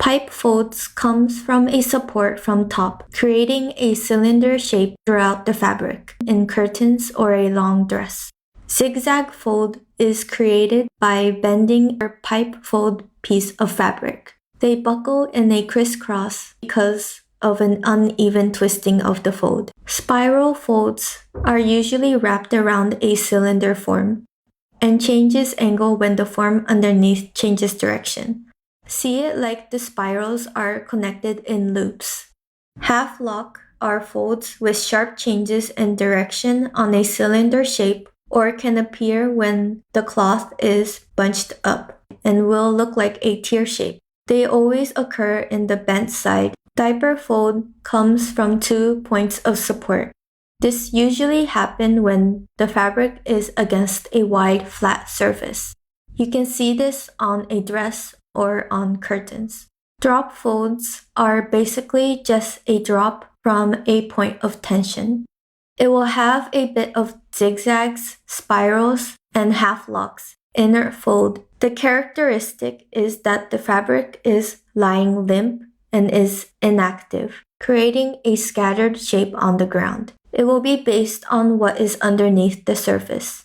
Pipe folds comes from a support from top, creating a cylinder shape throughout the fabric, in curtains or a long dress. Zigzag fold is created by bending a pipe fold piece of fabric. They buckle in a crisscross because of an uneven twisting of the fold. Spiral folds are usually wrapped around a cylinder form and changes angle when the form underneath changes direction. See it like the spirals are connected in loops. Half lock are folds with sharp changes in direction on a cylinder shape or can appear when the cloth is bunched up and will look like a tear shape. They always occur in the bent side. Diaper fold comes from 2 points of support. This usually happens when the fabric is against a wide, flat surface. You can see this on a dress or on curtains. Drop folds are basically just a drop from a point of tension. It will have a bit of zigzags, spirals, and half locks. Inert fold. The characteristic is that the fabric is lying limp and is inactive, creating a scattered shape on the ground. It will be based on what is underneath the surface.